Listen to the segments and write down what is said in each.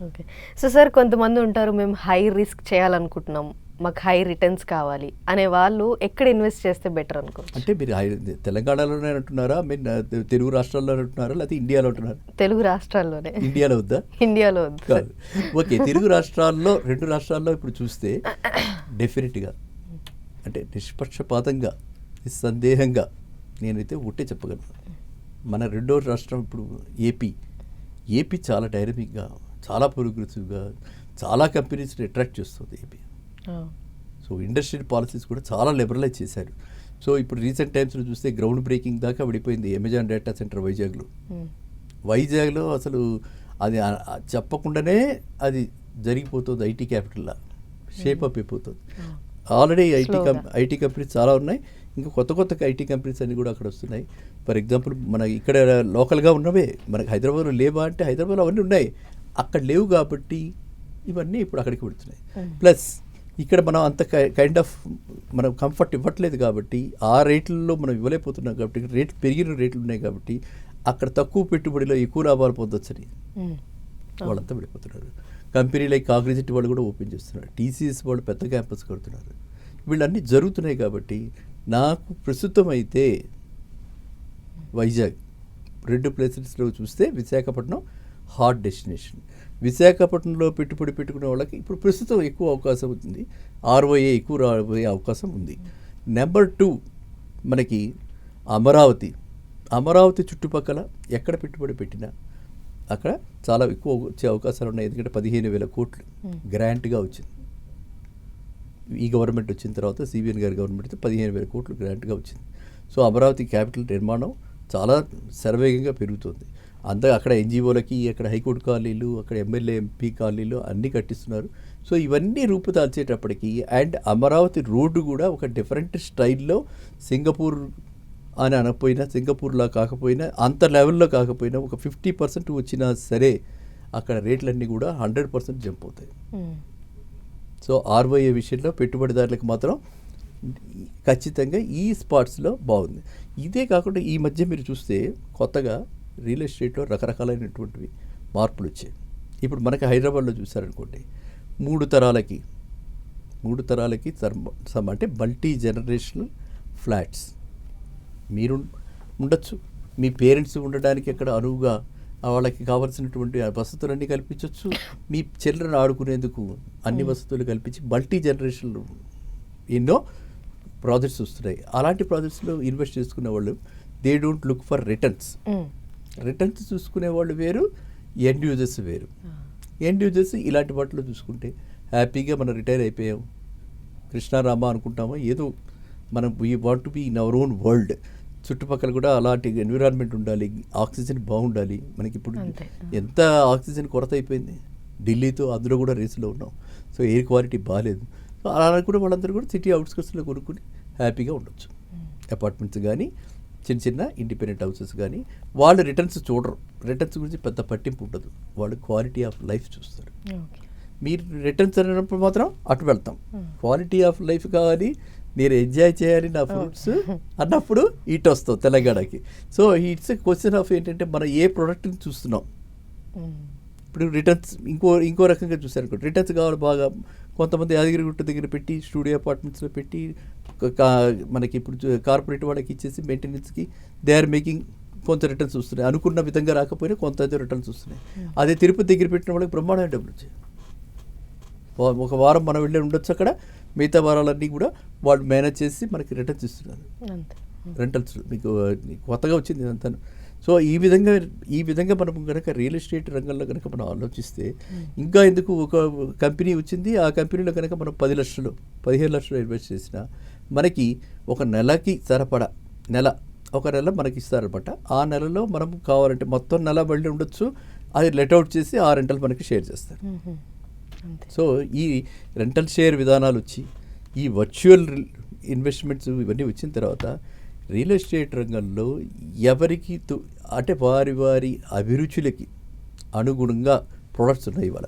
Okay. So sir కొంతమంది ఉంటారు మేము హై రిస్క్ చేయాలనుకుంటున్నాం. మాకు హై రిటర్న్స్ కావాలి అనే వాళ్ళు ఎక్కడ ఇన్వెస్ట్ చేస్తే బెటర్ అనుకోవచ్చు? అంటే మీరు తెలంగాణలోనే అంటున్నారా, మీరు తెలుగు రాష్ట్రాల్లో అంటున్నారా, లేకపోతే ఇండియాలో అంటున్నారా? తెలుగు రాష్ట్రాల్లోనే. ఇండియాలో వద్దా? ఇండియాలో వద్దు సార్. కాదు. ఓకే, తెలుగు రాష్ట్రాల్లో 2 రాష్ట్రాల్లో ఇప్పుడు చూస్తే డెఫినెట్గా అంటే నిష్పక్షపాతంగా నిస్సందేహంగా నేనైతే ఒకటే చెప్పగలను. మన రెండో రాష్ట్రం ఇప్పుడు ఏపీ చాలా డైనమిక్గా, చాలా ప్రోగ్రెసివ్గా, చాలా కంపెనీస్ని అట్రాక్ట్ చేస్తుంది ఏపీ. సో ఇండస్ట్రియల్ పాలసీస్ కూడా చాలా లిబరలైజ్ చేశారు. సో ఇప్పుడు రీసెంట్ టైమ్స్లో చూస్తే గ్రౌండ్ బ్రేకింగ్ దాకా పడిపోయింది అమెజాన్ డేటా సెంటర్ వైజాగ్లో అసలు అది చెప్పకుండానే అది జరిగిపోతుంది. ఐటీ క్యాపిటల్లా షేప్ అప్ అయిపోతుంది. ఆల్రెడీ ఐటీ కంపెనీస్ చాలా ఉన్నాయి, ఇంకా కొత్త ఐటీ కంపెనీస్ అన్నీ కూడా అక్కడ వస్తున్నాయి. ఫర్ ఎగ్జాంపుల్ మన ఇక్కడ లోకల్గా ఉన్నవే మనకి హైదరాబాద్లో లేవా అంటే హైదరాబాద్లో అవన్నీ ఉన్నాయి, అక్కడ లేవు కాబట్టి ఇవన్నీ ఇప్పుడు అక్కడికి పెడుతున్నాయి. ప్లస్ ఇక్కడ మనం అంత కైండ్ ఆఫ్ మనం కంఫర్ట్ ఇవ్వట్లేదు కాబట్టి ఆ రేట్లలో మనం ఇవ్వలేకపోతున్నాం కాబట్టి పెరిగిన రేట్లు ఉన్నాయి కాబట్టి అక్కడ తక్కువ పెట్టుబడిలో ఎక్కువ లాభాలు పొందొచ్చని వాళ్ళంతా వెళ్ళిపోతున్నారు. కంపెనీ లైక్ కాగ్నిజెంట్ వాళ్ళు కూడా ఓపెన్ చేస్తున్నారు, టీసీఎస్ వాళ్ళు పెద్ద క్యాంపస్ కడుతున్నారు. వీళ్ళన్నీ జరుగుతున్నాయి కాబట్టి నాకు ప్రస్తుతం అయితే వైజాగ్ 2 ప్లేసెస్లో చూస్తే విశాఖపట్నం హాట్ డెస్టినేషన్. విశాఖపట్నంలో పెట్టుబడి పెట్టుకునే వాళ్ళకి ఇప్పుడు ప్రస్తుతం ఎక్కువ అవకాశం ఉంది, ఆర్ఓఏ ఎక్కువ రాబోయే అవకాశం ఉంది. నెంబర్ 2 మనకి అమరావతి చుట్టుపక్కల ఎక్కడ పెట్టుబడి పెట్టినా అక్కడ చాలా ఎక్కువ వచ్చే అవకాశాలు ఉన్నాయి. ఎందుకంటే 15,000 కోట్లు గ్రాంట్గా వచ్చింది. ఈ గవర్నమెంట్ వచ్చిన తర్వాత సిబిఎన్ గారి గవర్నమెంట్ 15,000 కోట్లు గ్రాంట్గా వచ్చింది. సో అమరావతి క్యాపిటల్ నిర్మాణం చాలా శరవేగంగా పెరుగుతుంది. అక్కడ ఎన్జిఓలకి, అక్కడ హైకోర్టు కాలనీలు, అక్కడ ఎమ్మెల్యే ఎంపీ కాలనీలు అన్నీ కట్టిస్తున్నారు. సో ఇవన్నీ రూపుదాల్చేటప్పటికి అండ్ అమరావతి రోడ్డు కూడా ఒక డిఫరెంట్ స్టైల్లో సింగపూర్ అని అనకపోయినా, సింగపూర్లా కాకపోయినా, అంత లెవెల్లో కాకపోయినా ఒక 50% వచ్చినా సరే అక్కడ రేట్లన్నీ కూడా 100% జంప్ అవుతాయి. సో ఆర్ఓఏ విషయంలో పెట్టుబడిదారులకు మాత్రం ఖచ్చితంగా ఈ స్పాట్స్లో బాగుంది. ఇదే కాకుండా ఈ మధ్య మీరు చూస్తే కొత్తగా రియల్ ఎస్టేట్లో రకరకాలైనటువంటివి మార్పులు వచ్చాయి. ఇప్పుడు మనకి హైదరాబాద్లో చూసారనుకోండి, 3 తరాలకి అంటే మల్టీ జనరేషనల్ ఫ్లాట్స్ మీరు ఉండొచ్చు, మీ పేరెంట్స్ ఉండడానికి అక్కడ అనువుగా వాళ్ళకి కావాల్సినటువంటి వసతులన్నీ కల్పించవచ్చు, మీ చిల్డ్రన్ ఆడుకునేందుకు అన్ని వసతులు కల్పించి మల్టీ జనరేషనల్ ఎన్నో ప్రాజెక్ట్స్ వస్తున్నాయి. అలాంటి ప్రాజెక్ట్స్లో ఇన్వెస్ట్ చేసుకునే వాళ్ళు they don't look for returns చూసుకునే వాళ్ళు వేరు, ఎండ్ యూజర్స్ వేరు. ఎండ్ యూజర్స్ ఇలాంటి వాటిలో చూసుకుంటే హ్యాపీగా మనం రిటైర్ అయిపోయాం, కృష్ణారామ అనుకుంటామో ఏదో మనం we want to be in our own world. చుట్టుపక్కల కూడా అలాంటి ఎన్విరాన్మెంట్ ఉండాలి, ఆక్సిజన్ బాగుండాలి. మనకి ఇప్పుడు ఎంత ఆక్సిజన్ కొరత అయిపోయింది, ఢిల్లీతో అందులో కూడా రేసులో ఉన్నాం. సో ఎయిర్ క్వాలిటీ బాగాలేదు. సో అలా కూడా వాళ్ళందరూ కూడా సిటీ అవుట్స్కట్స్లో కొనుక్కుని హ్యాపీగా ఉండొచ్చు. అపార్ట్మెంట్స్ కానీ చిన్న ఇండిపెండెంట్ హౌసెస్ కానీ వాళ్ళు రిటర్న్స్ చూడరు, రిటర్న్స్ గురించి పెద్ద పట్టింపు ఉండదు, వాళ్ళు క్వాలిటీ ఆఫ్ లైఫ్ చూస్తారు. మీరు రిటర్న్స్ అన్నప్పుడు మాత్రం అటు వెళ్తాం, క్వాలిటీ ఆఫ్ లైఫ్ కావాలి, నేను ఎంజాయ్ చేయాలి నా ఫ్రూట్స్ అన్నప్పుడు ఇటు వస్తాం తెలంగాణకి. So it's a question of ఏంటంటే మనం ఏ ప్రోడక్ట్ని చూస్తున్నాం. ఇప్పుడు రిటర్న్స్ ఇంకో రకంగా చూసారు, రిటర్న్స్ కావాలి బాగా. కొంతమంది యాదగిరిగుట్ట దగ్గర పెట్టి స్టూడియో అపార్ట్మెంట్స్లో పెట్టి మనకి ఇప్పుడు కార్పొరేట్ వాళ్ళకి ఇచ్చేసి మెయింటెనెన్స్కి దే ఆర్ మేకింగ్ కొంత రిటర్న్స్ వస్తున్నాయి. అనుకున్న విధంగా రాకపోయినా కొంత అయితే రిటర్న్స్ వస్తున్నాయి. అదే తిరుపతి దగ్గర పెట్టిన వాళ్ళకి బ్రహ్మాండమైన డబ్బులు వచ్చాయి. ఒక వారం మనం వెళ్ళి ఉండొచ్చు, అక్కడ మిగతా వారాలన్నీ కూడా వాళ్ళు మేనేజ్ చేసి మనకి రిటర్న్స్ ఇస్తున్నారు. రెంటల్స్ మీకు కొత్తగా వచ్చింది ఇదంతా. సో ఈ విధంగా మనం కనుక రియల్ ఎస్టేట్ రంగంలో కనుక మనం ఆలోచిస్తే ఇంకా ఎందుకు ఒక కంపెనీ వచ్చింది, ఆ కంపెనీలో కనుక మనం 10 లక్షలు 15 లక్షలు ఇన్వెస్ట్ చేసినా మనకి ఒక నెలకి సరిపడా ఒక నెల మనకి ఇస్తారనమాట. ఆ నెలలో మనం కావాలంటే మొత్తం నెల వెళ్ళి ఉండొచ్చు, అది లెట్అవుట్ చేసి ఆ రెంటల్ మనకి షేర్ చేస్తారు. సో ఈ రెంటల్ షేర్ విధానాలు వచ్చి ఈ వర్చువల్ ఇన్వెస్ట్మెంట్స్ ఇవన్నీ వచ్చిన తర్వాత రియల్ ఎస్టేట్ రంగంలో ఎవరికి అంటే వారి అభిరుచులకి అనుగుణంగా ప్రొడక్ట్స్ ఉన్నాయి. ఇవాళ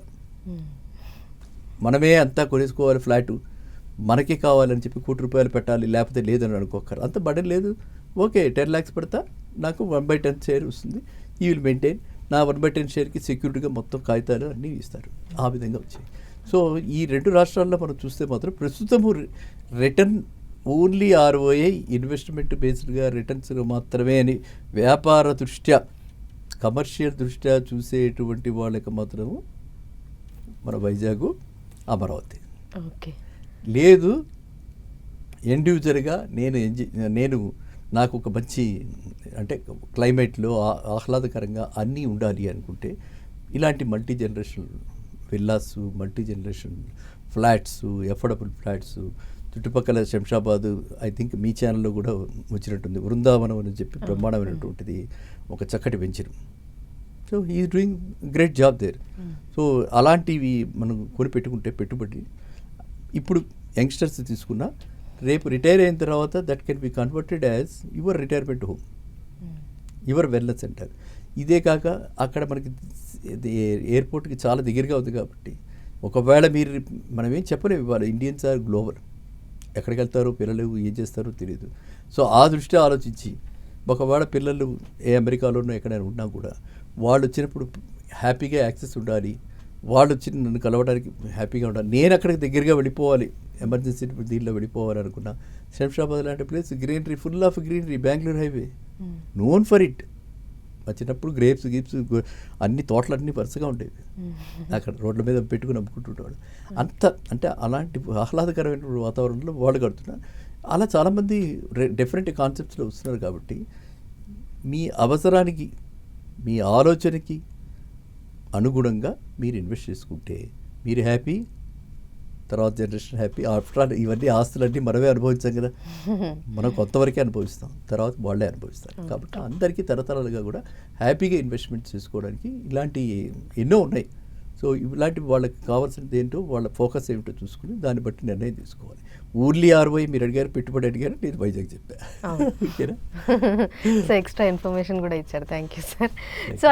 మనమే అంతా కొనేసుకోవాలి, ఫ్లాటు మనకే కావాలని చెప్పి ₹1,00,00,000 పెట్టాలి లేకపోతే లేదని అనుకోకరు, అంత బడన్ లేదు. ఓకే 10 lakhs పెడతా, నాకు 1/10 షేర్ వస్తుంది, యూ విల్ మెయింటైన్. నా 1/10 షేర్కి సెక్యూరిటీగా మొత్తం కాగితాలు అన్నీ ఇస్తారు. ఆ విధంగా వచ్చాయి. సో ఈ 2 రాష్ట్రాల్లో మనం చూస్తే మాత్రం ప్రస్తుతము రిటర్న్ ఓన్లీ ROI ఇన్వెస్ట్మెంట్ బేస్డ్గా రిటర్న్స్ మాత్రమే అని వ్యాపార దృష్ట్యా కమర్షియల్ దృష్ట్యా చూసేటువంటి వాళ్ళకి మాత్రము మన వైజాగ్, అమరావతి. ఓకే. లేదు ఇండివిజువల్గా నేను నాకు ఒక మంచి అంటే క్లైమేట్లో ఆహ్లాదకరంగా అన్నీ ఉండాలి అనుకుంటే ఇలాంటి multi generation villas, multi generation flats, affordable flats చుట్టుపక్కల శంషాబాద్, ఐ థింక్ మీ ఛానల్లో కూడా వచ్చినట్టుంది, బృందావనం అని చెప్పి బ్రహ్మాండమైనటువంటిది ఒక చక్కటి venture. So he doing great job there. So అలాంటివి మనం కొని పెట్టుకుంటే పెట్టుబడి ఇప్పుడు యంగ్స్టర్స్ తీసుకున్నా రేపు రిటైర్ అయిన తర్వాత that can be converted as your retirement home, your wellness centre. ఇదే కాక అక్కడ మనకి ఎయిర్పోర్ట్కి చాలా దగ్గరగా ఉంది కాబట్టి ఒకవేళ మీరు మనం ఏం చెప్పలేము, ఇవాళ ఇండియన్స్ ఆర్ గ్లోబల్, ఎక్కడికి వెళ్తారో పిల్లలు ఏం చేస్తారో తెలియదు. సో ఆ దృష్ట్యా ఆలోచించి ఒకవేళ పిల్లలు అమెరికాలోనో ఎక్కడైనా ఉన్నా కూడా వాళ్ళు వచ్చినప్పుడు హ్యాపీగా యాక్సెస్ ఉండాలి, వాళ్ళు వచ్చి నన్ను కలవడానికి హ్యాపీగా ఉండాలి, నేను అక్కడికి దగ్గరగా వెళ్ళిపోవాలి, ఎమర్జెన్సీ దీనిలో వెళ్ళిపోవాలి అనుకున్నా శంషాబాద్ లాంటి place greenery, full of greenery, Bengaluru highway known for it. వచ్చినప్పుడు గ్రేప్స్ అన్ని తోటలన్నీ వరుసగా ఉండేవి, అక్కడ రోడ్ల మీద పెట్టుకుని అమ్ముకుంటుంటాడు. అంత అంటే అలాంటి ఆహ్లాదకరమైన వాతావరణంలో వాళ్ళు కడుతున్నారు. అలా చాలామంది డిఫరెంట్ కాన్సెప్ట్స్లో వస్తున్నారు. కాబట్టి మీ అవసరానికి, మీ ఆలోచనకి అనుగుణంగా మీరు ఇన్వెస్ట్ చేసుకుంటే మీరు హ్యాపీ, తర్వాత జనరేషన్ హ్యాపీ. ఆఫ్టర్ ఆల్ ఇవన్నీ ఆస్తులన్నీ మనమే అనుభవించాం కదా, మనం కొంతవరకే అనుభవిస్తాం, తర్వాత వాళ్ళే అనుభవిస్తారు. కాబట్టి అందరికీ తరతరాలుగా కూడా హ్యాపీగా ఇన్వెస్ట్మెంట్ చేసుకోవడానికి ఇలాంటి ఎన్నో ఉన్నాయి. సో ఇలాంటి వాళ్ళకి కావాల్సినది ఏంటో, వాళ్ళ ఫోకస్ ఏమిటో చూసుకుని దాన్ని బట్టి నిర్ణయం తీసుకోవాలి. ఓన్లీ ROI మీరు అడిగారు, పెట్టుబడి అడిగారు, నేను వైజాగ్ చెప్పాను. ఓకేనా? సో ఎక్స్ట్రా ఇన్ఫర్మేషన్ కూడా ఇచ్చారు. Thank you sir. సో